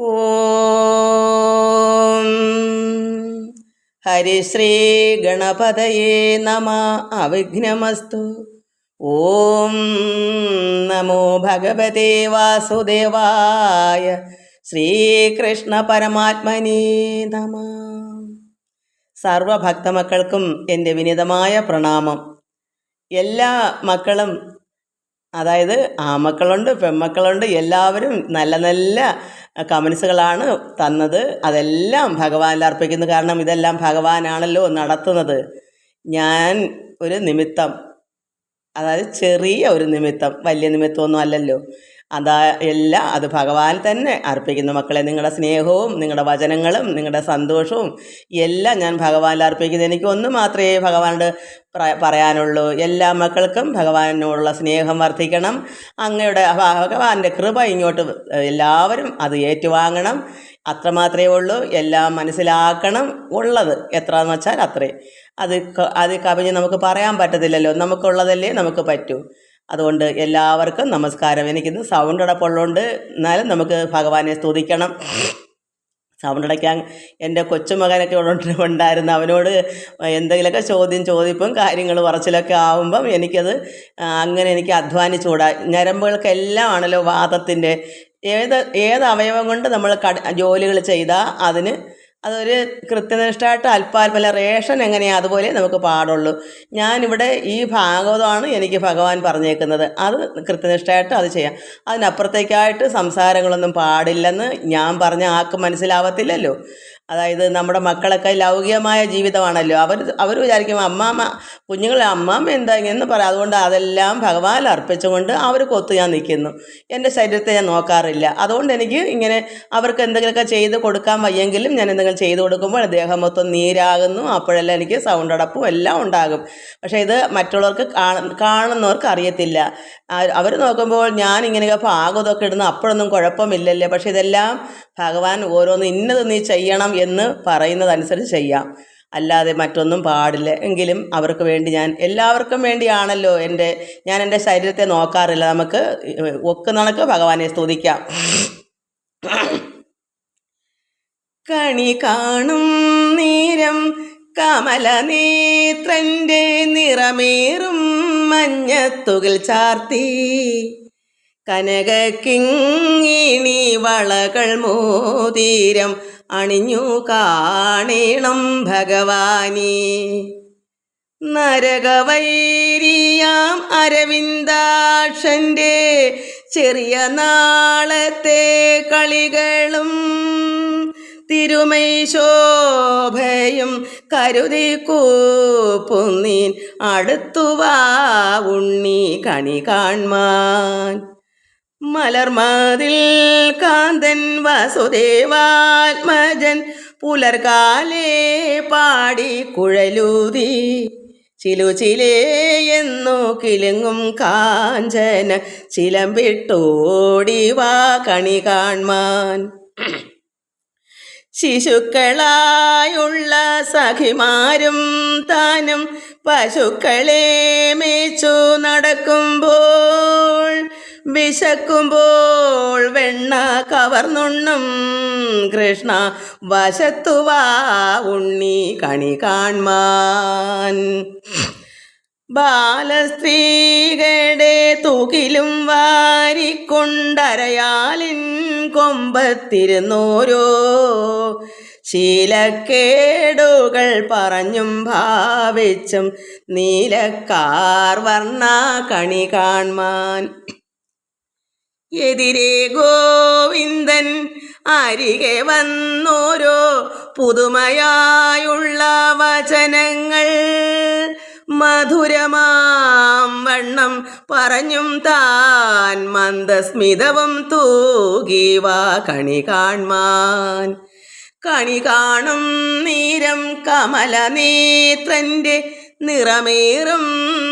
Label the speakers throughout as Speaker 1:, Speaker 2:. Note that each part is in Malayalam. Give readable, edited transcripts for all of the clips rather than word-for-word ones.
Speaker 1: ഓം ഹരിശ്രീ ഗണപതയേ നമ. അവിഘ്നമസ്തു. ഓം നമോ ഭഗവതേ വാസുദേവായ. ശ്രീകൃഷ്ണ പരമാത്മനേ നമ. സർവഭക്തമക്കൾക്കും എൻ്റെ വിനീതമായ പ്രണാമം. എല്ലാ മക്കളും, അതായത് ആമക്കളുണ്ട് പെൺമക്കളുണ്ട്, എല്ലാവരും നല്ല നല്ല കമൻസുകളാണ് തന്നത്. അതെല്ലാം ഭഗവാനിൽ അർപ്പിക്കുന്നു. കാരണം ഇതെല്ലാം ഭഗവാനാണല്ലോ നടത്തുന്നത്. ഞാൻ ഒരു നിമിത്തം, അതായത് ചെറിയ ഒരു നിമിത്തം, വലിയ നിമിത്തമൊന്നും അല്ലല്ലോ. എല്ലാം അത് ഭഗവാൻ തന്നെ അർപ്പിക്കുന്നു. മക്കളെ, നിങ്ങളുടെ സ്നേഹവും നിങ്ങളുടെ വചനങ്ങളും നിങ്ങളുടെ സന്തോഷവും എല്ലാം ഞാൻ ഭഗവാനിൽ അർപ്പിക്കുന്നു. എനിക്ക് ഒന്ന് മാത്രമേ ഭഗവാനോട് പറയാനുള്ളൂ. എല്ലാ മക്കൾക്കും ഭഗവാനോടുള്ള സ്നേഹം വർദ്ധിക്കണം. അങ്ങയുടെ ഭഗവാന്റെ കൃപ ഇങ്ങോട്ട് എല്ലാവരും അത് ഏറ്റുവാങ്ങണം. അത്രമാത്രമേ ഉള്ളൂ. എല്ലാം മനസ്സിലാക്കണം. ഉള്ളത് എത്രയെന്ന് വെച്ചാൽ അത്രേ. അത് കവിഞ്ഞ് നമുക്ക് പറയാൻ പറ്റത്തില്ലല്ലോ. നമുക്കുള്ളതല്ലേ നമുക്ക് പറ്റൂ. അതുകൊണ്ട് എല്ലാവർക്കും നമസ്കാരം. എനിക്കിന്ന് സൗണ്ട് അടപ്പുള്ളതുകൊണ്ട് എന്നാലും നമുക്ക് ഭഗവാനെ സ്തുതിക്കണം. സൗണ്ട് അടയ്ക്കാൻ എൻ്റെ കൊച്ചുമകനൊക്കെ ഉണ്ടായിരുന്നു. അവനോട് എന്തെങ്കിലുമൊക്കെ ചോദിപ്പും കാര്യങ്ങൾ പറച്ചിലൊക്കെ ആവുമ്പം എനിക്ക് അധ്വാനിച്ചുകൂടാ. ഞരമ്പുകൾക്കെല്ലാം ആണല്ലോ വാദത്തിൻ്റെ. ഏത് അവയവം കൊണ്ട് നമ്മൾ ജോലികൾ ചെയ്താൽ അതൊരു കൃത്യനിഷ്ഠമായിട്ട് അല്പാൽപ്പല റേഷൻ എങ്ങനെയാണ് അതുപോലെ നമുക്ക് പാടുള്ളൂ. ഞാനിവിടെ ഈ ഭാഗവതമാണ് എനിക്ക് ഭഗവാൻ പറഞ്ഞേക്കുന്നത്. അത് കൃത്യനിഷ്ഠമായിട്ട് അത് ചെയ്യാം. അതിനപ്പുറത്തേക്കായിട്ട് സംസാരങ്ങളൊന്നും പാടില്ലെന്ന് ഞാൻ പറഞ്ഞ ആൾക്ക് മനസ്സിലാവത്തില്ലല്ലോ. അതായത് നമ്മുടെ മക്കളൊക്കെ ലൗകികമായ ജീവിതമാണല്ലോ. അവർ വിചാരിക്കും കുഞ്ഞുങ്ങളെ അമ്മാമ്മ എന്താ എന്ന് പറയാം. അതുകൊണ്ട് അതെല്ലാം ഭഗവാൻ അർപ്പിച്ചുകൊണ്ട് അവർക്കൊത്ത് ഞാൻ നിൽക്കുന്നു. എൻ്റെ ശരീരത്തെ ഞാൻ നോക്കാറില്ല. അതുകൊണ്ട് എനിക്ക് ഇങ്ങനെ അവർക്ക് എന്തെങ്കിലുമൊക്കെ ചെയ്ത് കൊടുക്കാൻ വയ്യെങ്കിലും ഞാൻ എന്തെങ്കിലും ചെയ്ത് കൊടുക്കുമ്പോൾ ദേഹം മൊത്തം നീരാകുന്നു. അപ്പോഴെല്ലാം എനിക്ക് സൗണ്ട് അടപ്പും എല്ലാം ഉണ്ടാകും. പക്ഷേ ഇത് മറ്റുള്ളവർക്ക് കാണുന്നവർക്ക് അറിയത്തില്ല. അവർ നോക്കുമ്പോൾ ഞാൻ ഇങ്ങനെയൊക്കെ ഭാഗവതമൊക്കെ ഇടുന്നു, അപ്പോഴൊന്നും കുഴപ്പമില്ലല്ലേ. പക്ഷെ ഇതെല്ലാം ഭഗവാൻ ഓരോന്ന് ഇന്നത് നീ ചെയ്യണം എന്ന് പറയുന്നതനുസരിച്ച് ചെയ്യാം, അല്ലാതെ മറ്റൊന്നും പാടില്ല. എങ്കിലും അവർക്ക് വേണ്ടി എല്ലാവർക്കും വേണ്ടിയാണല്ലോ ഞാൻ എൻ്റെ ശരീരത്തെ നോക്കാറില്ല. നമുക്ക് ഒക്കുന്നണക്ക് ഭഗവാനെ സ്തുതിക്കാം. കണി കാണും നേരം കമലനേത്രൻ്റെ നിറമേറും മഞ്ഞത്തുകിൽ ചാർത്തി കനകക്കിങ്ങിണി വളകൾ മോതിരം അണിഞ്ഞു കാണേണം ഭഗവാനേ. നരകവൈരിയാം അരവിന്ദാക്ഷൻ്റെ ചെറിയ നാളത്തെ കളികളും തിരുമൈ ശോഭയും കരുതി കൂപ്പുന്നീൻ അടുത്തുവാ ഉണ്ണി കണി കാൺമാൻ. മലർമതിൽ കാന്തൻ വസുദേവാത്മജൻ പുലർകാലേ പാടി കുഴലൂതി ചിലുചിലേ എന്നു കിലുങ്ങും കാഞ്ചന ചിലമ്പിട്ടോടിവാ കണി കാൺമാൻ. ശിശുക്കളായുള്ള സഖിമാരും താനും പശുക്കളെ മേച്ചു നടക്കുമ്പോൾ വിശക്കുമ്പോൾ വെണ്ണ കവർന്നുണ്ണും കൃഷ്ണ വശത്തുവാ ഉണ്ണി കണി കാൺമാൻ. ബാലസ്ത്രീകളുടെ തൂക്കിലും വാരിക്കൊണ്ടരയാലിൻ കൊമ്പത്തിരുന്നോരോ ശീലക്കേടുകൾ പറഞ്ഞും ഭാവിച്ചും നീലക്കാർ വർണ്ണ കണി കാൺമാൻ. എതിരെ ഗോവിന്ദൻ അരികെ വന്നോരോ പുതുമയായുള്ള വചനങ്ങൾ മധുരമാം വണ്ണം പറഞ്ഞും താൻ മന്ദസ്മിതവും തൂകിവാ കണി കാൺമാൻ. കണി കാണും നേരം കമലനേത്രൻ്റെ നിറമേറും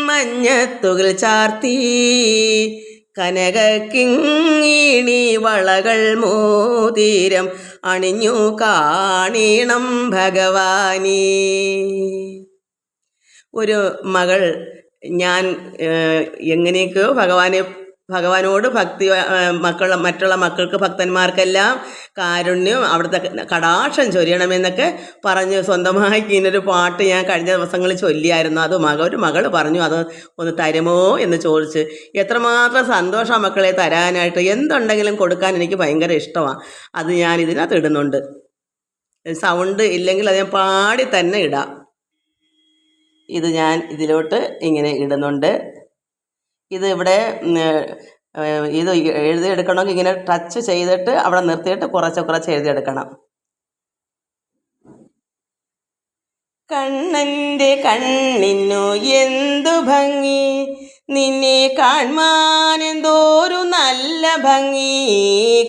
Speaker 1: മഞ്ഞത്തുകിൽ ചാർത്തി കനകക്കിങ്ങിണി വളകൾ മോതിരം അണിഞ്ഞു കാണീണം ഭഗവാനേ. ഒരു മകൾ ഞാൻ എങ്ങനെയൊക്കെയോ ഭഗവാനെ ഭഗവാനോട് ഭക്തി മറ്റുള്ള മക്കൾക്ക് ഭക്തന്മാർക്കെല്ലാം കാരുണ്യം അവിടുത്തെ കടാക്ഷം ചൊരിയണമെന്നൊക്കെ പറഞ്ഞ് സ്വന്തമായി ഇങ്ങനൊരു പാട്ട് ഞാൻ കഴിഞ്ഞ ദിവസങ്ങളിൽ ചൊല്ലിയായിരുന്നു. അത് ഒരു മകൾ പറഞ്ഞു അത് ഒന്ന് തരുമോ എന്ന് ചോദിച്ച്. എത്രമാത്രം സന്തോഷം മക്കളെ തരാനായിട്ട്. എന്തുണ്ടെങ്കിലും കൊടുക്കാൻ എനിക്ക് ഭയങ്കര ഇഷ്ടമാണ്. അത് ഞാൻ ഇതിനകത്ത് ഇടുന്നുണ്ട്. സൗണ്ട് ഇല്ലെങ്കിൽ അത് ഞാൻ പാടി തന്നെ ഇടാം. ഇത് ഞാൻ ഇതിലോട്ട് ഇങ്ങനെ ഇടുന്നുണ്ട്. ഇത് ഇവിടെ ഇത് എഴുതിയെടുക്കണമെങ്കിൽ ഇങ്ങനെ ടച്ച് ചെയ്തിട്ട് അവിടെ നിർത്തിയിട്ട് കുറച്ച് എഴുതിയെടുക്കണം. കണ്ണൻ്റെ കണ്ണിനു എന്തു ഭംഗി, നിന്നെ കാൺമാൻ എന്തോരു നല്ല ഭംഗി.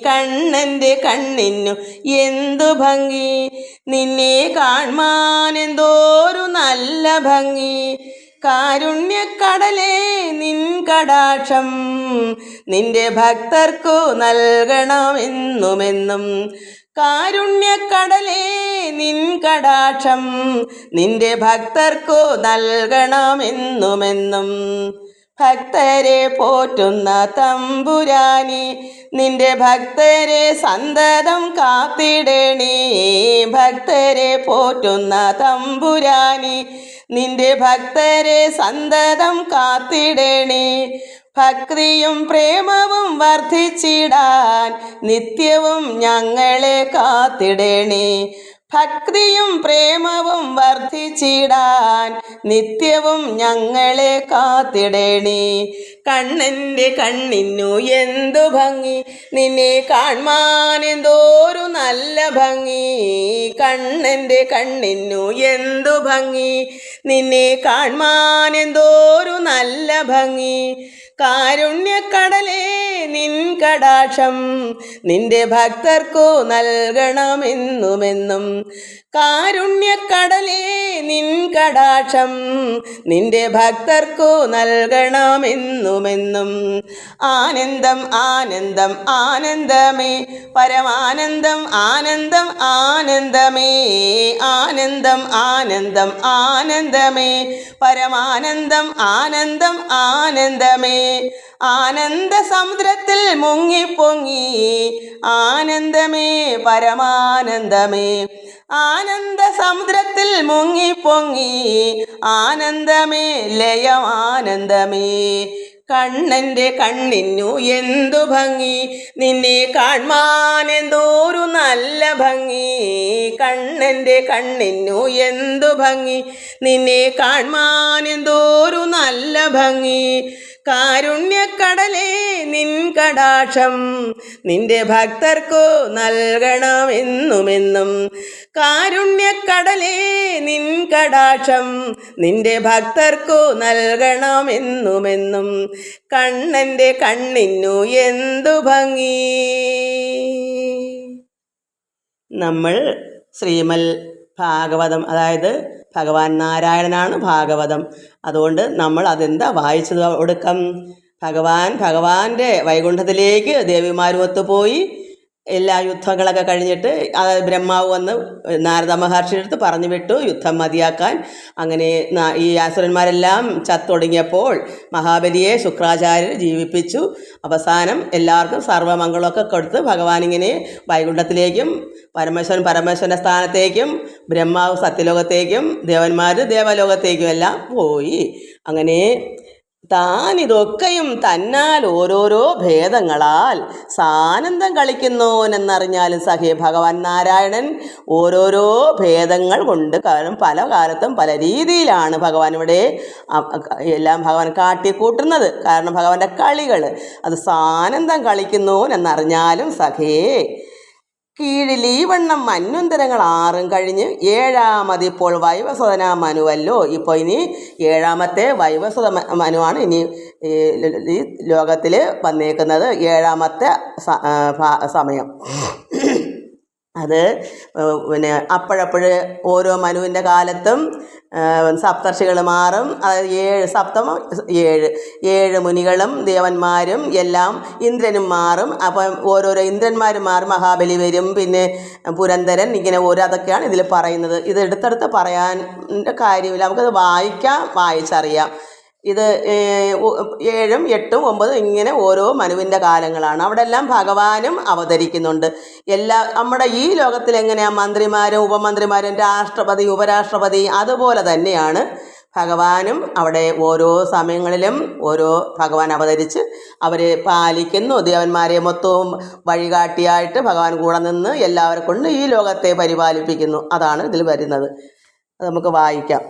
Speaker 1: കണ്ണൻ്റെ കണ്ണിനു എന്തു ഭംഗി, നിന്നെ കാൺമാൻ എന്തോരു നല്ല ഭംഗി. കാരുണ്യക്കടലേ നിൻ കടാക്ഷം നിന്റെ ഭക്തർക്കു നൽകണമെന്നുമെന്നും. കാരുണ്യക്കടലേ നിൻ കടാക്ഷം നിന്റെ ഭക്തർക്കു നൽകണമെന്നുമെന്നും. ഭക്തരെ പോറ്റുന്ന തമ്പുരാനി നിന്റെ ഭക്തരെ സന്തതം കാത്തിടണേ. ഭക്തരെ പോറ്റുന്ന തമ്പുരാനി നിന്റെ ഭക്തരെ സന്തതം കാത്തിടണേ. ഭക്തിയും പ്രേമവും വർദ്ധിച്ചിടാൻ നിത്യവും ഞങ്ങളെ കാത്തിടണേ. ഭക്തിയും പ്രേമവും വർദ്ധിച്ചിടാൻ നിത്യവും ഞങ്ങളെ കാത്തിടണേ. കണ്ണൻ്റെ കണ്ണിനു എന്തു ഭംഗി, നിന്നെ കാൺമാൻ എന്തോരു നല്ല ഭംഗി. കണ്ണൻ്റെ കണ്ണിനു എന്തു ഭംഗി, നിന്നെ കാൺമാൻ എന്തോരു നല്ല ഭംഗി. കാരുണ്യക്കടലേ നിൻ കടാക്ഷം നിന്റെ ഭക്തർക്കു നൽകണമെന്നുമെന്നും. കാരുണ്യക്കടലേ നിൻ കടാക്ഷം നിന്റെ ഭക്തർക്കു നൽകണമെന്നുമെന്നും. ആനന്ദം ആനന്ദം ആനന്ദമേ പരമാനന്ദം ആനന്ദം ആനന്ദമേ. ആനന്ദം ആനന്ദം ആനന്ദമേ പരമാനന്ദം ആനന്ദം ആനന്ദമേ. ആനന്ദ സമുദ്രത്തിൽ മുങ്ങിപ്പൊങ്ങി ആനന്ദമേ പരമാനന്ദമേ. ആനന്ദ സമുദ്രത്തിൽ മുങ്ങിപ്പൊങ്ങി ആനന്ദമേ ലയമാനന്ദമേ. കണ്ണൻ്റെ കണ്ണിനു എന്തു ഭംഗി, നിന്നെ കാൺമാൻ എന്തോരു നല്ല ഭംഗി. കണ്ണൻ്റെ കണ്ണിനു എന്തു ഭംഗി, നിന്നെ കാൺമാൻ എന്തോരു നല്ല ഭംഗി. കാരുണ്യക്കടലേ നിൻ കടാക്ഷം നിന്റെ ഭക്തർക്കു നൽകണമെന്നുമെന്നും. കാരുണ്യക്കടലേ നിൻ കടാക്ഷം നിന്റെ ഭക്തർക്കു നൽകണമെന്നുമെന്നും. കണ്ണൻ്റെ കണ്ണിനു എന്തു ഭംഗി. നമ്മൾ ശ്രീമൽ ഭാഗവതം, അതായത് ഭഗവാൻ നാരായണനാണ് ഭാഗവതം. അതുകൊണ്ട് നമ്മൾ അതെന്താ വായിച്ചത് ഒടുക്കം? ഭഗവാന്റെ വൈകുണ്ഠത്തിലേക്ക് ദേവിമാരുമൊത്ത് പോയി എല്ലാ യുദ്ധങ്ങളൊക്കെ കഴിഞ്ഞിട്ട് ബ്രഹ്മാവ് വന്ന് നാരദ മഹർഷിയുടെ അടുത്ത് പറഞ്ഞു വിട്ടു യുദ്ധം മതിയാക്കാൻ. അങ്ങനെ ഈ അസുരന്മാരെല്ലാം ചത്തൊടുങ്ങിയപ്പോൾ മഹാബലിയെ ശുക്രാചാര്യർ ജീവിപ്പിച്ചു. അവസാനം എല്ലാവർക്കും സർവ്വമംഗളമൊക്കെ കൊടുത്ത് ഭഗവാനിങ്ങനെ വൈകുണ്ഠത്തിലേക്കും പരമേശ്വരൻ്റെ സ്ഥാനത്തേക്കും ബ്രഹ്മാവ് സത്യലോകത്തേക്കും ദേവന്മാർ ദേവലോകത്തേക്കും എല്ലാം പോയി. അങ്ങനെ താനിതൊക്കെയും തന്നാൽ ഓരോരോ ഭേദങ്ങളാൽ സാനന്ദം കളിക്കുന്നോനെന്നറിഞ്ഞാലും സഖേ ഭഗവാൻ നാരായണൻ ഓരോരോ ഭേദങ്ങൾ കൊണ്ട്, കാരണം പല കാലത്തും പല രീതിയിലാണ് ഭഗവാൻ ഇവിടെ എല്ലാം ഭഗവാൻ കാട്ടിക്കൂട്ടുന്നത്. കാരണം ഭഗവാന്റെ കളികൾ അത് സാനന്ദം കളിക്കുന്നോനെന്നറിഞ്ഞാലും സഖേ കീഴിൽ ഈ വണ്ണം മന്വന്തരങ്ങൾ 6 കഴിഞ്ഞ് 7ാമതിപ്പോൾ വൈവസ്വതന മനുവല്ലോ. ഇപ്പോൾ ഇനി 7ാമത്തെ വൈവസ്വത മനുവാണ് ഇനി ഈ ലോകത്തിൽ വന്നേക്കുന്നത്. 7ാമത്തെ സമയം അത് പിന്നെ അപ്പോഴപ്പോഴ് ഓരോ മനുവിൻ്റെ കാലത്തും സപ്തർഷികൾ മാറും. അതായത് 7 മുനികളും ദേവന്മാരും എല്ലാം, ഇന്ദ്രനും മാറും. അപ്പം ഓരോരോ ഇന്ദ്രന്മാരും മാറും, മഹാബലി വരും, പിന്നെ പുരന്തരൻ, ഇങ്ങനെ അതൊക്കെയാണ് ഇതിൽ പറയുന്നത്. ഇത് എടുത്തെടുത്ത് പറയാൻ കാര്യമില്ല, നമുക്കത് വായിച്ചറിയാം. ഇത് 7, 8, 9 ഇങ്ങനെ ഓരോ മനുവിൻ്റെ കാലങ്ങളാണ്. അവിടെ എല്ലാം ഭഗവാനും അവതരിക്കുന്നുണ്ട്. നമ്മുടെ ഈ ലോകത്തിൽ എങ്ങനെയാണ് മന്ത്രിമാരും ഉപമന്ത്രിമാരും രാഷ്ട്രപതി ഉപരാഷ്ട്രപതി അതുപോലെ തന്നെയാണ് ഭഗവാനും അവിടെ ഓരോ സമയങ്ങളിലും ഓരോ ഭഗവാൻ അവതരിച്ച് അവരെ പാലിക്കുന്നു. ദേവന്മാരെ മൊത്തവും വഴികാട്ടിയായിട്ട് ഭഗവാൻ കൂടെ നിന്ന് എല്ലാവരെ കൊണ്ട് ഈ ലോകത്തെ പരിപാലിപ്പിക്കുന്നു. അതാണ് ഇതിൽ വരുന്നത്. അത് നമുക്ക് വായിക്കാം.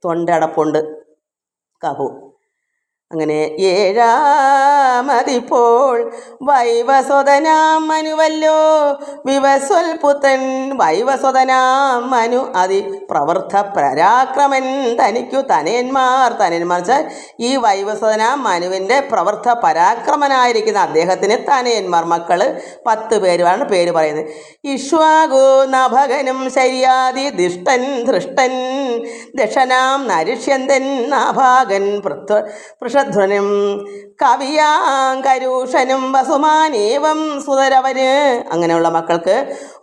Speaker 1: തൊണ്ടടപ്പുണ്ട് കഹു. അങ്ങനെ 7-മതിപ്പോൾ വൈവസ്വതനാം മനുവല്ലോ വിവസ്വൽപുത്രൻ. വൈവസ്വതനാം മനു അതി പ്രവൃത്ത പരാക്രമൻ തനിക്കു തനയന്മാർ വെച്ചാൽ ഈ വൈവസ്വതനാം മനുവിൻ്റെ പ്രവൃത്ത പരാക്രമനായിരിക്കുന്ന അദ്ദേഹത്തിന് തനയന്മാർ മക്കള് 10 പേരുമാണ് പേര് പറയുന്നത്. ഇക്ഷ്വാകു നഭകനും ശര്യാദി ദിഷ്ടൻ ധൃഷ്ടൻ ദക്ഷനാം നരിഷ്യന്തൻ നാഭാഗൻ പൃഷധ്വനും കവിയാങ്കരൂഷനും വസുമാനേവം സുതരവന്. അങ്ങനെയുള്ള മക്കൾക്ക്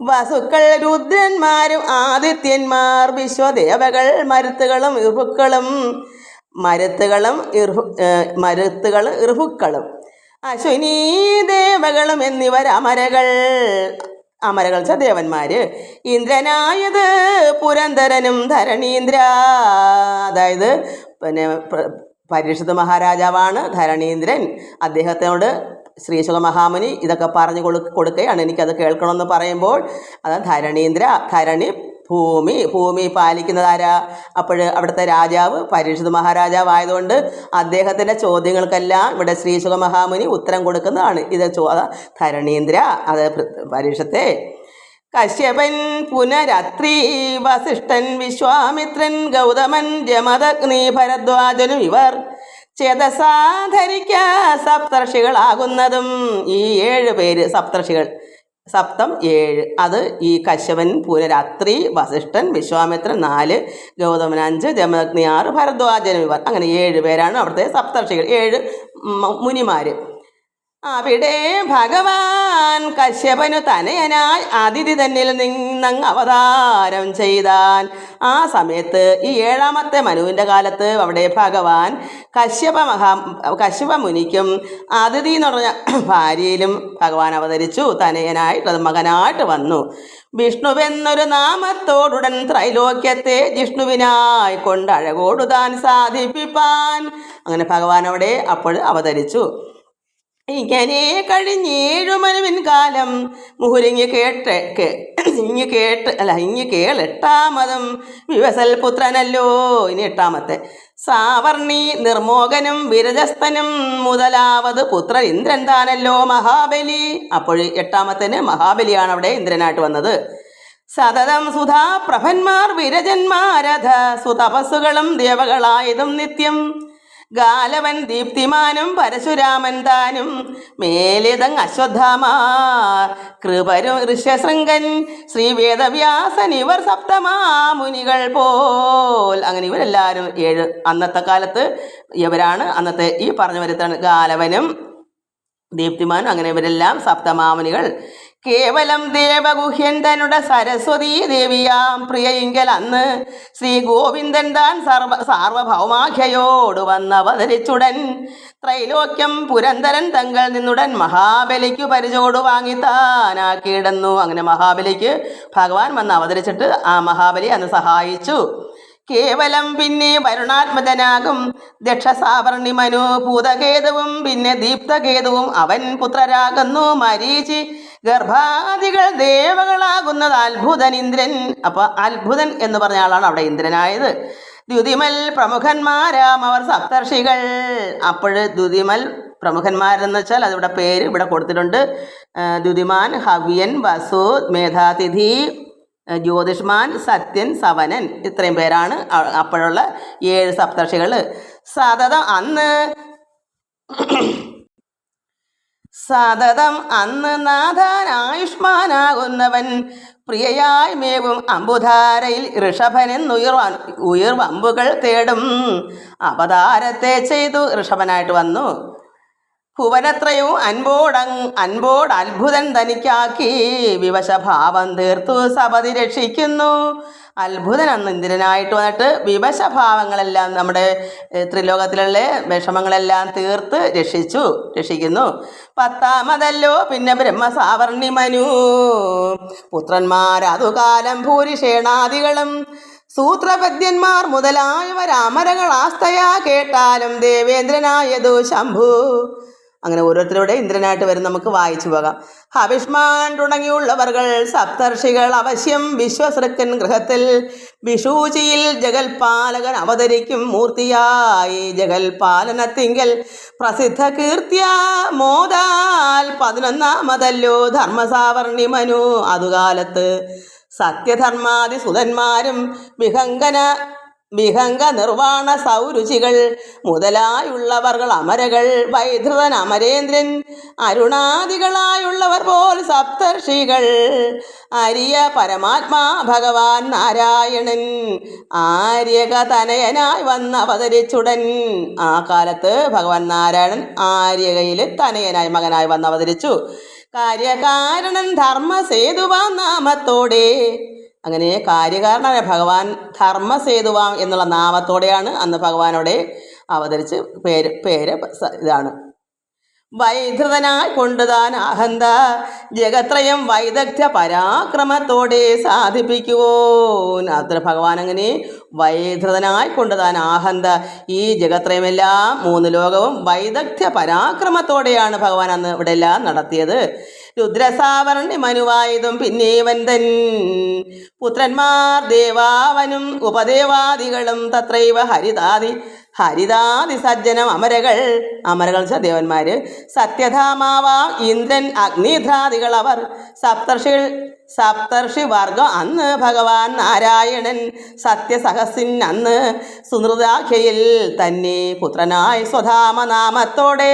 Speaker 1: വസുക്കൾ രുദ്രന്മാരും ആദിത്യന്മാർ വിശ്വദേവകൾ മരുത്തുകളും ഇർഭുക്കളും അശ്വിനീ ദേവകളും എന്നിവർ അമരകൾ ദേവന്മാര്. ഇന്ദ്രനായത് പുരന്തരനും ധരണീന്ദ്ര. അതായത് പിന്നെ പരീക്ഷിത് മഹാരാജാവാണ് ധരണീന്ദ്രൻ. അദ്ദേഹത്തിനോട് ശ്രീശുക മഹാമുനി ഇതൊക്കെ പറഞ്ഞു കൊടുക്കുകയാണ്. എനിക്കത് കേൾക്കണമെന്ന് പറയുമ്പോൾ അത് ധരണീന്ദ്ര, ധരണി ഭൂമി പാലിക്കുന്നതാരാ? അവിടുത്തെ രാജാവ് പരീക്ഷിത് മഹാരാജാവ് ആയതുകൊണ്ട് അദ്ദേഹത്തിൻ്റെ ചോദ്യങ്ങൾക്കെല്ലാം ഇവിടെ ശ്രീശുക മഹാമുനി ഉത്തരം കൊടുക്കുന്നതാണ്. ഇത് ധരണീന്ദ്ര, അത് പരീക്ഷത്തെ. കശ്യപൻ പുനരത്രി വസിഷ്ഠൻ വിശ്വാമിത്രൻ ഗൗതമൻ ജമദഗ്നി ഭരദ്വാജനും ഇവർ ചേതസാധരിക്ക സപ്തർഷികളാകുന്നതും. ഈ 7 പേര് സപ്തർഷികൾ, സപ്തം 7. അത് ഈ കശ്യപൻ പുനരത്രി വസിഷ്ഠൻ വിശ്വാമിത്രൻ 4, ഗൗതമൻ 5, ജമദഗ്നി 6, ഭരദ്വാജനും ഇവർ. അങ്ങനെ 7 പേരാണ് അവിടുത്തെ സപ്തർഷികൾ, 7 മുനിമാർ. അവിടെ ഭഗവാൻ കശ്യപനു തനയനായി അതിഥി തന്നിൽ നിന്നങ്ങ് അവതാരം ചെയ്താൻ. ആ സമയത്ത് ഈ 7ാമത്തെ മനുവിൻ്റെ കാലത്ത് അവിടെ ഭഗവാൻ കശ്യപ മുനിക്കും അതിഥി എന്ന് പറഞ്ഞ ഭാര്യയിലും ഭഗവാൻ അവതരിച്ചു. തനയനായിട്ട് മകനായിട്ട് വന്നു. വിഷ്ണുവെന്നൊരു നാമത്തോടുടൻ ത്രൈലോക്യത്തെ ജിഷ്ണുവിനായി കൊണ്ട് അഴകോടുതാൻ സാധിപ്പിപ്പാൻ. അങ്ങനെ ഭഗവാൻ അവിടെ അപ്പോൾ അവതരിച്ചു. ഇങ്ങനെ കഴിഞ്ഞ് 7 മനുവിൻ കാലം മുഹുരിങ്ങി കേൾ 8ാമതും വിവസൽ പുത്രനല്ലോ. ഇനി 8ാമത്തെ സാവർണി നിർമോകനും വിരജസ്തനും മുതലാവത് പുത്രൻ ഇന്ദ്രൻ താനല്ലോ മഹാബലി. അപ്പോൾ 8ാമത്തേന് മഹാബലിയാണ് അവിടെ ഇന്ദ്രനായിട്ട് വന്നത്. സതതം സുധാ പ്രഭന്മാർ വിരജന്മാരഥ സുതപസ്സുകളും ദേവകളായതും നിത്യം. ഗാലവൻ ദീപ്തിമാനും പരശുരാമൻ താനും മേലിതങ് അശ്വത്ഥാമാ കൃപരും ഋഷ്യശൃംഗൻ ശ്രീവേദവ്യാസൻ ഇവർ സപ്തമാമുനികൾ പോൽ. അങ്ങനെ ഇവരെല്ലാവരും 7 അന്നത്തെ കാലത്ത് ഇവരാണ്. അന്നത്തെ ഈ പറഞ്ഞു വരുത്താണ് ഗാലവനും ദീപ്തിമാനും. അങ്ങനെ ഇവരെല്ലാം സപ്തമാമുനികൾ. കേവലം ദേവഗുഹ്യൻ തന്നുടെ സരസ്വതീ ദേവിയാം പ്രിയയിങ്കൽ അന്ന് ശ്രീ ഗോവിന്ദൻ താൻ സാർവഭൗമാഖ്യയോട് വന്നവതരിച്ചുടൻ ത്രൈലോക്യം പുരന്തരൻ തങ്ങൾ നിന്നുടൻ മഹാബലിക്കു പരിചോട് വാങ്ങിത്താനാക്കിയിടുന്നു. അങ്ങനെ മഹാബലിക്ക് ഭഗവാൻ വന്ന് അവതരിച്ചിട്ട് ആ മഹാബലി അന്ന് സഹായിച്ചു. കേവലം പിന്നെ വരുണാത്മജനാകും ദക്ഷസാവർണി മനു ഭൂതകേതുവും പിന്നെ ദീപ്തകേതുവും അവൻ പുത്രരാകുന്നു മരീചി ഗർഭാദികൾ ദേവകളാകുന്നത് അത്ഭുതൻ ഇന്ദ്രൻ. അപ്പോൾ അത്ഭുതൻ എന്ന് പറഞ്ഞ ആളാണ് അവിടെ ഇന്ദ്രനായത്. ദ്യുതിമൽ പ്രമുഖന്മാരാം അവർ സപ്തർഷികൾ. അപ്പോൾ ദ്യുതിമൽ പ്രമുഖന്മാരെന്ന് വെച്ചാൽ അതിവിടെ പേര് ഇവിടെ കൊടുത്തിട്ടുണ്ട്. ദ്യുതിമാൻ, ഹവ്യൻ, വസു, മേധാതിഥി, ജ്യോതിഷ്മാൻ, സത്യൻ, സവനൻ, ഇത്രയും പേരാണ് അപ്പോഴുള്ള 7 സപ്തർഷികൾ. സതതം അന്ന് നാഥാൻ ആയുഷ്മാനാകുന്നവൻ പ്രിയയായി മേവും അമ്പുധാരയിൽ ഋഷഭനെന്നുയർവമ്പുകൾ തേടും അവതാരത്തെ ചെയ്തു ഋഷഭനായിട്ട് വന്നു. ഭുവനത്രയും അൻപോട് അത്ഭുതൻ തനിക്കാക്കി വിവശഭാവം തീർത്തു സപതി രക്ഷിക്കുന്നു. അത്ഭുതൻ അന്ന് ഇന്ദ്രനായിട്ട് വന്നിട്ട് വിവശഭാവങ്ങളെല്ലാം നമ്മുടെ ത്രിലോകത്തിലുള്ള വിഷമങ്ങളെല്ലാം തീർത്ത് രക്ഷിക്കുന്നു. 10ാമതല്ലോ പിന്നെ ബ്രഹ്മസാവർണി മനു പുത്രന്മാരതുകാലം ഭൂരിഷേണാദികളും സൂത്രപദ്യന്മാർ മുതലായവരാമരകളാസ്തയാ കേട്ടാലും ദേവേന്ദ്രനായതു ശംഭു. അങ്ങനെ ഓരോരുത്തരുടെ ഇന്ദ്രനായിട്ട് വരും. നമുക്ക് വായിച്ചു പോകാം. ഹവിഷ്മാൻ തുടങ്ങിയുള്ളവർകൾ സപ്തർഷികൾ അവശ്യം വിശ്വസൃക്കൻ ഗൃഹത്തിൽ വിഷൂചിയിൽ ജഗൽപാലകൻ അവതരിക്കും മൂർത്തിയായി ജഗൽപാലനത്തിങ്കൽ പ്രസിദ്ധ കീർത്തിയ മോദാൽ 11ാമതല്ലോ ധർമ്മസാവർണി മനു. അതുകാലത്ത് സത്യധർമാദി സുതന്മാരും വിഹംഗ നിർവാണ സൗരുചികൾ മുതലായുള്ളവർകൾ അമരകൾ വൈധൃതൻ അമരേന്ദ്രൻ അരുണാദികളായുള്ളവർ പോൽ സപ്തർഷികൾ അരിയ പരമാത്മാ ഭഗവാൻ നാരായണൻ ആര്യക തനയനായി വന്ന് അവതരിച്ചുടൻ. ആ കാലത്ത് ഭഗവാൻ നാരായണൻ ആര്യകയിൽ തനയനായി മകനായി വന്ന് അവതരിച്ചു. കാര്യകാരണൻ ധർമ്മസേതുവാം നാമത്തോടെ. അങ്ങനെ കാര്യകാരണനായ ഭഗവാൻ ധർമ്മസേതുവാം എന്നുള്ള നാമത്തോടെയാണ് അന്ന് ഭഗവാനോടെ അവതരിച്ച് പേര് ഇതാണ്. വൈധൃതനായി കൊണ്ടുതാൻ അഹന്ത ജഗത്രയം വൈദഗ്ധ്യ പരാക്രമത്തോടെ സാധിപ്പിക്കുവോൻ. അത്ര ഭഗവാൻ അങ്ങനെ വൈധൃതനായി കൊണ്ടുതാൻ ആഹന്ത ഈ ജഗത്രയമെല്ലാം 3 ലോകവും വൈദഗ്ധ്യ പരാക്രമത്തോടെയാണ് ഭഗവാൻ അന്ന് ഇവിടെ എല്ലാം നടത്തിയത്. രുദ്രസാവർണി മനുവായതും പിന്നേവൻ തൻ പുത്രന്മാർ ദേവാവനും ഉപദേവാദികളും തത്രൈവ ഹരിതാദി സജ്ജനം അമരകൾ ദേവന്മാര് സത്യധാമാവാം ഇന്ദ്രൻ അഗ്നിധ്രാദികൾ അവർ സപ്തർഷി വർഗം അന്ന് ഭഗവാൻ നാരായണൻ സത്യസഹസിൻ അന്ന് സുനൃതാഖ്യയിൽ തന്നെ പുത്രനായി സ്വധാമനാമത്തോടെ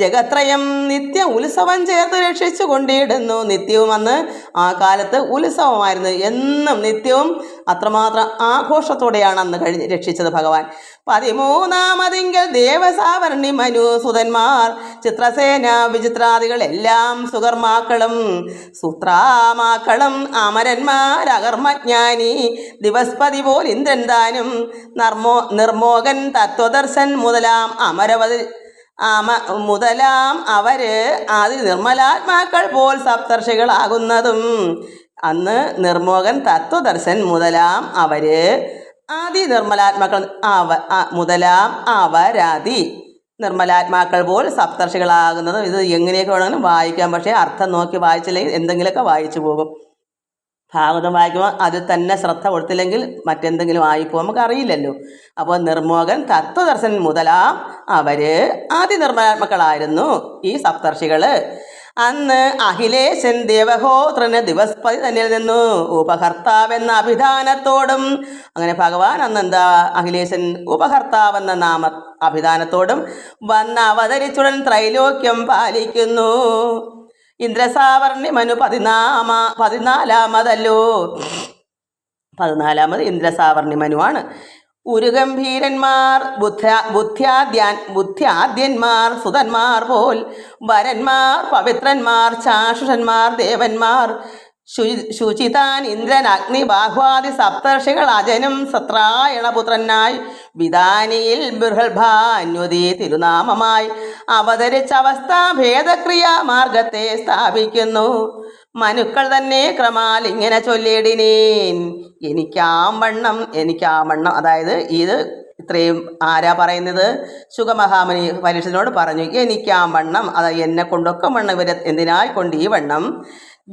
Speaker 1: ജഗത്രയം നിത്യ ഉത്സവം ചേർത്ത് രക്ഷിച്ചു കൊണ്ടിടുന്നു. നിത്യവും അന്ന് ആ കാലത്ത് ഉത്സവമായിരുന്നു. എന്നും നിത്യവും അത്രമാത്രം ആഘോഷത്തോടെയാണ് അന്ന് രക്ഷിച്ചത് ഭഗവാൻ. 13ാമതിങ്കൽ ദേവസാവർണി മനു സുതന്മാർ ചിത്രസേന വിചിത്രാദികൾ എല്ലാം സുകർമാക്കളും സൂത്രാമാക്കളും അമരന്മാരകർമ്മജ്ഞാനി ദിവസ്പതി പോൽ ഇന്ദ്രൻ താനും നിർമോകൻ തത്വദർശൻ മുതലാം അവര് ആദി നിർമ്മലാത്മാക്കൾ പോൽ സപ്തർഷികളാകുന്നതും. അന്ന് നിർമോകൻ തത്വദർശൻ മുതലാം അവര് ആദി നിർമ്മലാത്മാക്കൾ അവരാദി നിർമ്മലാത്മാക്കൾ പോൽ സപ്തർഷികളാകുന്നതും. ഇത് എങ്ങനെയൊക്കെ വേണമെങ്കിലും വായിക്കാം. പക്ഷേ അർത്ഥം നോക്കി വായിച്ചില്ലെങ്കിൽ എന്തെങ്കിലുമൊക്കെ വായിച്ചു പോകും. ഭാഗവതം വായിക്കുമ്പോൾ അതിൽ തന്നെ ശ്രദ്ധ കൊടുത്തില്ലെങ്കിൽ മറ്റെന്തെങ്കിലും ആയിപ്പോകും, നമുക്കറിയില്ലല്ലോ. അപ്പോൾ നിർമോകൻ തത്വദർശൻ മുതലാം അവര് ആദി നിർമ്മലാത്മാക്കളായിരുന്നു ഈ സപ്തർഷികൾ. അന്ന് അഖിലേശൻ ദേവഹോത്രന് ദിവസ്പതി തന്നിൽ നിന്നു ഉപകർത്താവെന്ന അഭിധാനത്തോടും. അങ്ങനെ ഭഗവാൻ അന്ന് എന്താ അഖിലേശൻ ഉപകർത്താവെന്ന അഭിധാനത്തോടും വന്ന് അവതരിച്ചുടൻ ത്രൈലോക്യം പാലിക്കുന്നു. ഇന്ദ്രസാവർണി മനു 14ാമതല്ലോ. 14ാമത് ഇന്ദ്രസാവർണി മനുവാണ്. ഉരുഗംഭീരന്മാർ ബുദ്ധ്യാദ്യന്മാർ സുതന്മാർ പോൽ വരന്മാർ പവിത്രന്മാർ ചാഷുഷന്മാർ ദേവന്മാർ ശുചിതാൻ ഇന്ദ്രൻ അഗ്നി ബാഹ്വാദി സപ്തർഷികൾ അജനും സത്രായണപുത്രനായി വിധാനിയിൽ ബൃഹൽഭാന്വതി തിരുനാമമായി അവതരിച്ച അവസ്ഥാഭേദക്രിയാ മാർഗത്തെ സ്ഥാപിക്കുന്നു. മനുക്കൾ തന്നെ ക്രമാൽ ഇങ്ങനെ ചൊല്ലിയിടിനേൻ എനിക്കാം വണ്ണം. അതായത് ഇത് ഇത്രയും ആരാ പറയുന്നത്? ശുഗമഹാമുനി പരീക്ഷനോട് പറഞ്ഞു, എനിക്കാം വണ്ണം, അതായത് എന്നെ കൊണ്ടൊക്കെ വണ്ണം ഇവരെ എന്തിനായി കൊണ്ട് ഈ വണ്ണം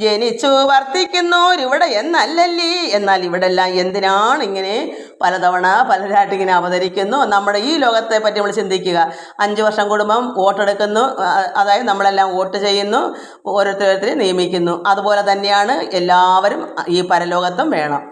Speaker 1: ജനിച്ചു വർത്തിക്കുന്നോരിവിടെ എന്നല്ലല്ലേ. എന്നാൽ ഇവിടെല്ലാം എന്തിനാണ് ഇങ്ങനെ പലരായിട്ട് ഇങ്ങനെ അവതരിക്കുന്നു? നമ്മുടെ ഈ ലോകത്തെ പറ്റി നമ്മൾ ചിന്തിക്കുക. 5 വർഷം കൂടുമ്പം വോട്ടെടുക്കുന്നു, അതായത് നമ്മളെല്ലാം വോട്ട് ചെയ്യുന്നു, ഓരോരുത്തരെ നിയമിക്കുന്നു. അതുപോലെ തന്നെയാണ് എല്ലാവരും ഈ പരലോകത്തും വേണം.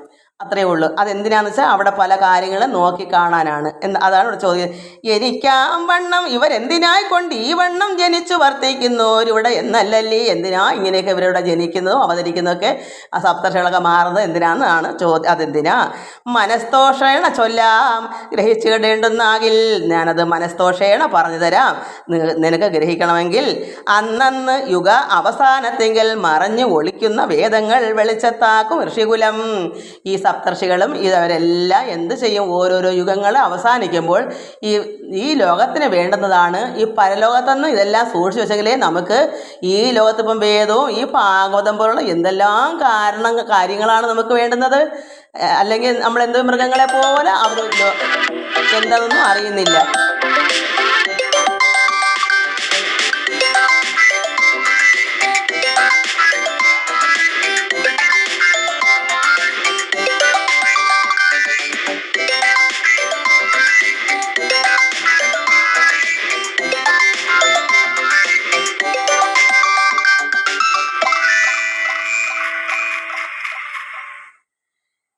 Speaker 1: അത്രയേ ഉള്ളൂ. അതെന്തിനാന്ന് വെച്ചാൽ അവിടെ പല കാര്യങ്ങളും നോക്കി കാണാനാണ്. അതാണ് ഇവിടെ ചോദ്യം. എനിക്കാം വണ്ണം ഇവരെന്തിനായി കൊണ്ട് ഈ വണ്ണം ജനിച്ചു വർത്തിക്കുന്നവരിവിടെ എന്നല്ലല്ലേ. എന്തിനാ ഇങ്ങനെയൊക്കെ ഇവരിവിടെ ജനിക്കുന്നതും അവതരിക്കുന്നതൊക്കെ ആ സപ്തർഷികളൊക്കെ മാറുന്നത് എന്തിനാന്നാണ് ചോദ്യം. അതെന്തിനാ? മനസ്തോഷേണ ചൊല്ലാം ഗ്രഹിച്ചിടേണ്ടുന്നാകിൽ. ഞാനത് മനസ്തോഷേണ പറഞ്ഞു തരാം, നിനക്ക് ഗ്രഹിക്കണമെങ്കിൽ. അന്നന്ന് യുഗ അവസാനത്തെങ്കിൽ മറഞ്ഞു ഒളിക്കുന്ന വേദങ്ങൾ വെളിച്ചത്താക്കും ഋഷികുലം. ഈ സപ്തർഷികളും ഇവരെല്ലാം എന്ത് ചെയ്യും? ഓരോരോ യുഗങ്ങൾ അവസാനിക്കുമ്പോൾ ഈ ലോകത്തിന് വേണ്ടുന്നതാണ് ഈ പരലോകത്തുനിന്ന് ഇതെല്ലാം സൂക്ഷിച്ചു വെച്ചെങ്കിലേ നമുക്ക് ഈ ലോകത്തിപ്പം വേദവും ഈ ഭാഗവതം പോലുള്ള എന്തെല്ലാം കാര്യങ്ങളാണ് നമുക്ക് വേണ്ടുന്നത്. അല്ലെങ്കിൽ നമ്മളെന്തോ മൃഗങ്ങളെ പോലെ അവർ എന്താണെന്നും അറിയുന്നില്ല.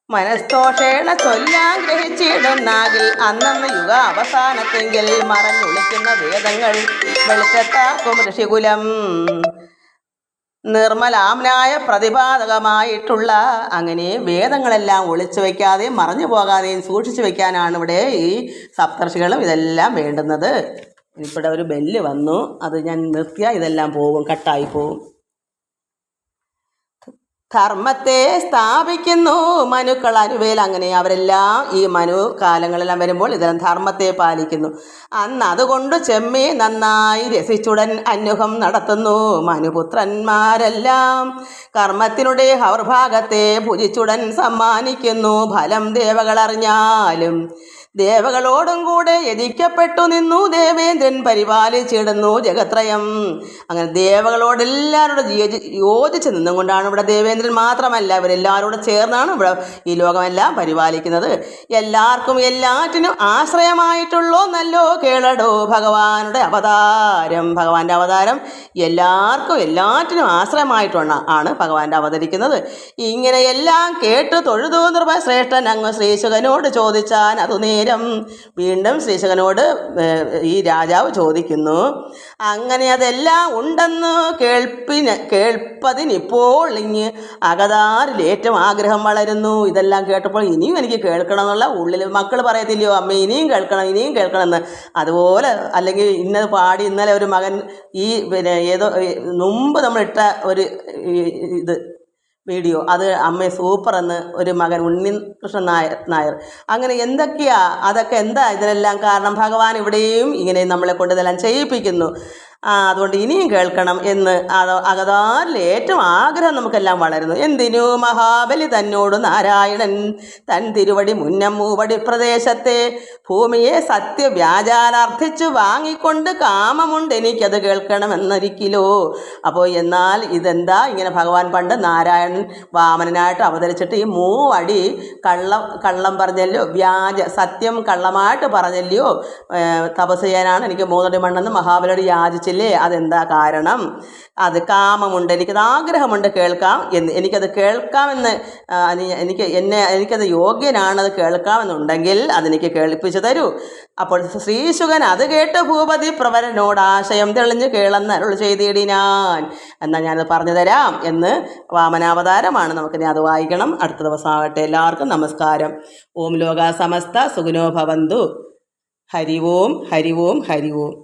Speaker 1: മനസ്തോഷേണ ചൊല്ലാൻ ഗ്രഹിച്ചിടുന്നാകിൽ അന്നന്ന് യുഗ അവസാനത്തെങ്കിൽ മറഞ്ഞൊളിക്കുന്ന വേദങ്ങൾ വെളിച്ചത്താക്കും ഋഷികുലം. നിർമ്മലാംനായ പ്രതിപാദകമായിട്ടുള്ള അങ്ങനെ വേദങ്ങളെല്ലാം ഒളിച്ചു വയ്ക്കാതെയും മറഞ്ഞു പോകാതെയും സൂക്ഷിച്ചു വയ്ക്കാനാണ് ഇവിടെ ഈ സപ്തർഷികളും ഇതെല്ലാം വേണ്ടുന്നത്. ഇവിടെ ഒരു ബെല്ല് വന്നു, അത് ഞാൻ നിർത്തിയാൽ ഇതെല്ലാം പോകും, കട്ടായി പോകും. ധർമ്മത്തെ സ്ഥാപിക്കുന്നു മനുക്കൾ അനുവേൽ. അങ്ങനെ അവരെല്ലാം ഈ മനു കാലങ്ങളെല്ലാം വരുമ്പോൾ ഇതെല്ലാം ധർമ്മത്തെ പാലിക്കുന്നു. അന്ന് അതുകൊണ്ട് ചെമ്മി നന്നായി രസിച്ചുടൻ അന്യുഹം നടത്തുന്നു മനുപുത്രന്മാരെല്ലാം. കർമ്മത്തിനുടെ ഹവർഭാഗത്തെ ഭുജിച്ചുടൻ സമ്മാനിക്കുന്നു ഫലം ദേവകളറിഞ്ഞാലും. ദേവകളോടും കൂടെ യജിക്കപ്പെട്ടു നിന്നു ദേവേന്ദ്രൻ പരിപാലിച്ചിടുന്നു ജഗത്രയം. അങ്ങനെ ദേവകളോടെല്ലാവരോടും യോജിച്ച് നിന്നും കൊണ്ടാണ് ഇവിടെ ദേവേന്ദ്രൻ മാത്രമല്ല ഇവരെല്ലാവരോടും ചേർന്നാണ് ഇവിടെ ഈ ലോകമെല്ലാം പരിപാലിക്കുന്നത്. എല്ലാവർക്കും എല്ലാറ്റിനും ആശ്രയമായിട്ടുള്ളോ നല്ലോ കേളടോ ഭഗവാനുടെ അവതാരം. ഭഗവാന്റെ അവതാരം എല്ലാവർക്കും എല്ലാറ്റിനും ആശ്രയമായിട്ടാണ് ഭഗവാന്റെ അവതരിക്കുന്നത്. ഇങ്ങനെ എല്ലാം കേട്ട് തൊഴുതു നൃപശ്രേഷ്ഠൻ അങ്ങ് ശ്രീശുകനോട് ചോദിച്ചാൻ അതു നേരം. വീണ്ടും ശ്രീശുകനോട് ഈ രാജാവ് ചോദിക്കുന്നു, അങ്ങനെ അതെല്ലാം ഉണ്ടെന്ന് കേൾപ്പതിനിപ്പോൾ ഇങ്ങ് അകതാരിൽ ഏറ്റവും ആഗ്രഹം വളരുന്നു. ഇതെല്ലാം കേട്ടപ്പോൾ ഇനിയും എനിക്ക് കേൾക്കണം എന്നുള്ള ഉള്ളിൽ മക്കൾ പറയത്തില്ലയോ, അമ്മ ഇനിയും കേൾക്കണം ഇനിയും കേൾക്കണം എന്ന്. അതുപോലെ അല്ലെങ്കിൽ ഇന്നത് പാടി ഇന്നലെ ഒരു മകൻ ഈ ഏതോ മുമ്പ് നമ്മളിട്ട ഒരു ഇത് വീഡിയോ, അത് അമ്മയെ സൂപ്പർ എന്ന് ഒരു മകൻ ഉണ്ണികൃഷ്ണൻ നായർ അങ്ങനെ എന്തൊക്കെയാ അതൊക്കെ എന്താ ഇതിനെല്ലാം കാരണം? ഭഗവാൻ ഇവിടെയും ഇങ്ങനെ നമ്മളെ കൊണ്ട് ഇതെല്ലാം ചെയ്യിപ്പിക്കുന്നു. അതുകൊണ്ട് ഇനിയും കേൾക്കണം എന്ന് അകതാരിൽ ഏറ്റവും ആഗ്രഹം നമുക്കെല്ലാം വളരുന്നു. എന്തിനു മഹാബലി തന്നോട് നാരായണൻ തൻ തിരുവടി മുന്നം മൂവടി പ്രദേശത്തെ ഭൂമിയെ സത്യവ്യാജാലർത്ഥിച്ചു വാങ്ങിക്കൊണ്ട് കാമമുണ്ട് എനിക്കത് കേൾക്കണമെന്നൊരിക്കലോ. അപ്പോൾ എന്നാൽ ഇതെന്താ ഇങ്ങനെ? ഭഗവാൻ പണ്ട് നാരായണൻ വാമനനായിട്ട് അവതരിച്ചിട്ട് ഈ മൂവടി കള്ളം പറഞ്ഞല്ലോ, സത്യം കള്ളമായിട്ട് പറഞ്ഞല്ലയോ തപസ് ചെയ്യാനാണ് എനിക്ക് 3 അടി മണ്ണെന്ന് മഹാബലിയോട് യാചിച്ചില്ലേ? അതെന്താ കാരണം? അത് കാമമുണ്ട്, എനിക്കത് ആഗ്രഹമുണ്ട് കേൾക്കാം എന്ന്. എനിക്കത് കേൾക്കാമെന്ന് എനിക്കത് യോഗ്യനാണത് കേൾക്കാമെന്നുണ്ടെങ്കിൽ അതെനിക്ക് കേൾപ്പിച്ചു തരൂ. അപ്പോൾ ശ്രീശുകൻ അത് കേട്ട് ഭൂപതി പ്രവരനോട് ആശയം തെളിഞ്ഞ് കേളെന്ന് അരുൾ ചെയ്തിടിനാൻ. എന്നാൽ ഞാനത് പറഞ്ഞു തരാം എന്ന്. വാമനാവതാരമാണ്, നമുക്കിനി അത് വായിക്കണം. അടുത്ത ദിവസമാകട്ടെ. എല്ലാവർക്കും നമസ്കാരം. ഓം ലോകാ സമസ്ത സുഖിനോ ഭവന്തു. ഹരി ഓം ഹരി ഓം ഹരി ഓം.